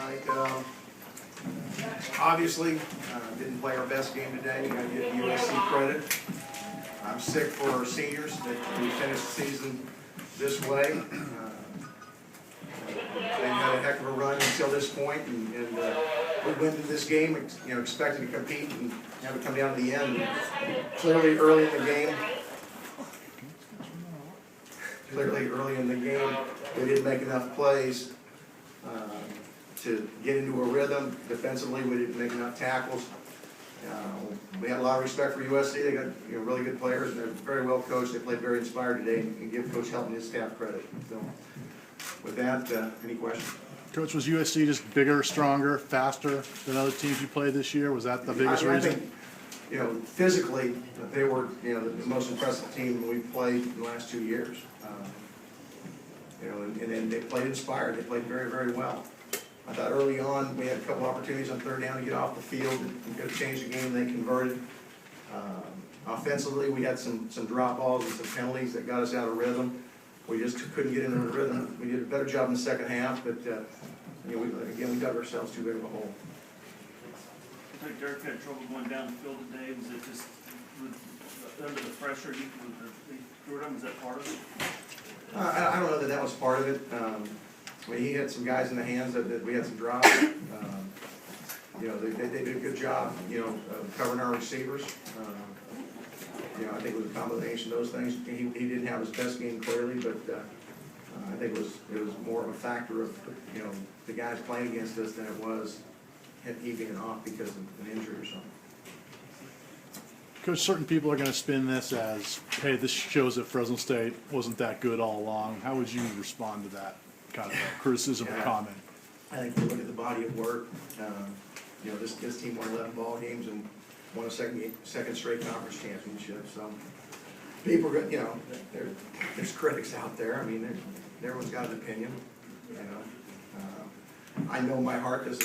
right. Obviously, didn't play our best game today. Got to give USC credit. I'm sick for our seniors that we finished the season this way. They had a heck of a run until this point, and we went into this game, expecting to compete and have it come down to the end. Clearly, early in the game, we didn't make enough plays to get into a rhythm. Defensively, we didn't make enough tackles. We had a lot of respect for USC. They got really good players, and they're very well coached. They played very inspired today, and give Coach Helton and his staff credit. So, with that, any questions? Coach, was USC just bigger, stronger, faster than other teams you played this year? Was that the biggest reason? I think, physically, they were, the most impressive team we've played in the last 2 years. And then they played inspired. They played very, very well. I thought early on we had a couple opportunities on third down to get off the field and could have changed the game. They converted. Offensively, we had some drop balls and some penalties that got us out of rhythm. We just couldn't get into a rhythm. We did a better job in the second half, but we dug ourselves too big of a hole. I think Derek had trouble going down the field today. Was it just under the pressure with the Jordan? Was that part of it? I don't know that was part of it. He had some guys in the hands that we had some drops. They did a good job, of covering our receivers. I think it was a combination of those things. He didn't have his best game clearly, but I think it was more of a factor of the guys playing against us than it was he being off because of an injury or something. Coach, certain people are going to spin this as, hey, this shows that Fresno State wasn't that good all along. How would you respond to that kind of criticism or comment? I think if you look at the body of work, this team won 11 ball games and won a second straight conference championship. So people, there's critics out there. I mean, everyone's got an opinion. I know in my heart because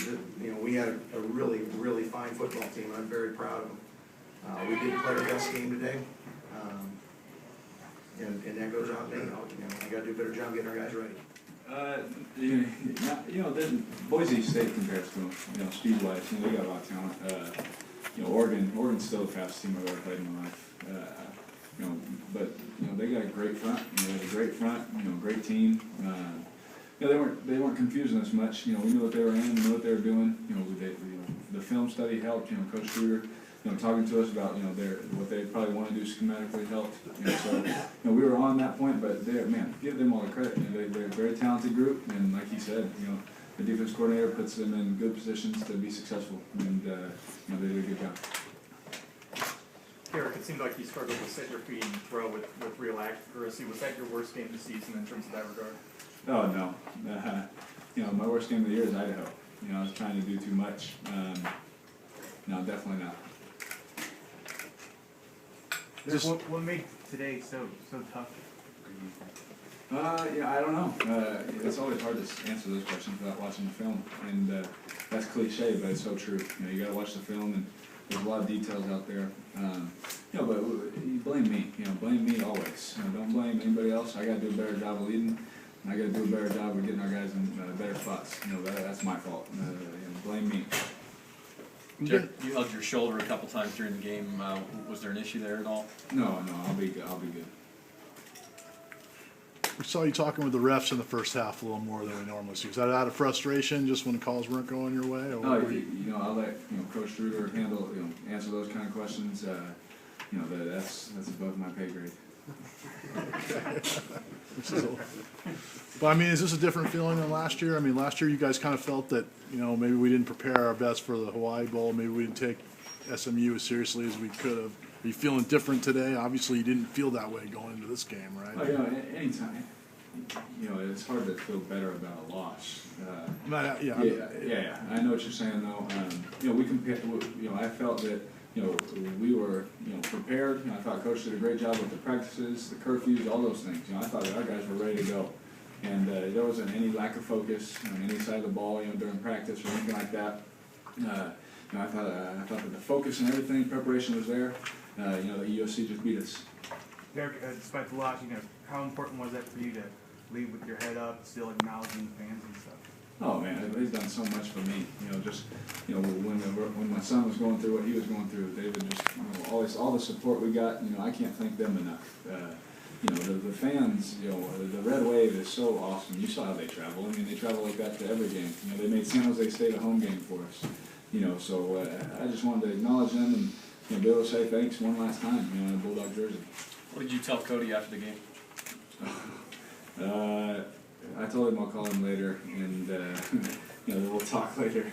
we had a really, really fine football team. I'm very proud of them. We did play our best game today, and that goes on me. I got to do a better job getting our guys ready. Then Boise State compares to them, speed-wise, they got a lot of talent. Oregon's still the fastest team I've ever played in my life. But they got a great front. They had a great front. Great team. They weren't confusing us much. We knew what they were in, we knew what they were doing. The film study helped. Coach DeRuyter, talking to us about what they probably want to do schematically helped. So we were on that point, but give them all the credit. They're a very talented group, and like he said, the defense coordinator puts them in good positions to be successful, and they did a good job. Eric, it seemed like you struggled to set your feet and throw with real accuracy. Was that your worst game of the season in terms of that regard? Oh no, my worst game of the year is Idaho. I was trying to do too much. No, definitely not. What made today so tough? I don't know. It's always hard to answer those questions without watching the film, and that's cliche, but it's so true. You got to watch the film, and there's a lot of details out there. But you blame me. Blame me always. Don't blame anybody else. I got to do a better job of leading, and I got to do a better job of getting our guys in better spots. That's my fault. Blame me. Jared, you hugged your shoulder a couple times during the game. Was there an issue there at all? No, I'll be good. I'll be good. We saw you talking with the refs in the first half a little more than we normally see. Was that out of frustration, just when calls weren't going your way? Or I'll let Coach Druder handle, answer those kind of questions. That's above my pay grade. But is this a different feeling than last year? Last year you guys kind of felt that, maybe we didn't prepare our best for the Hawaii Bowl. Maybe we didn't take SMU as seriously as we could have. Are you feeling different today? Obviously you didn't feel that way going into this game, right? Anytime. It's hard to feel better about a loss. Yeah. I know what you're saying, though. We compared. I felt that we were prepared. I thought Coach did a great job with the practices, the curfews, all those things. I thought that our guys were ready to go, and there wasn't any lack of focus on any side of the ball, during practice or anything like that. I thought that the focus and everything, preparation was there. That USC just beat us. Derek, despite the loss, how important was that for you to lead with your head up, still acknowledging the fans and stuff? Oh man, he's done so much for me. You know, just when my son was going through what he was going through, David just all the support we got. You know, I can't thank them enough. You know, the fans. You know, the Red Wave is so awesome. You saw how they travel. I mean, they travel like that to every game. You know, they made San Jose State a home game for us. You know, so I just wanted to acknowledge them and be able to say thanks one last time. You know, in a Bulldog jersey. What did you tell Cody after the game? I told him I'll call him later, and we'll talk later.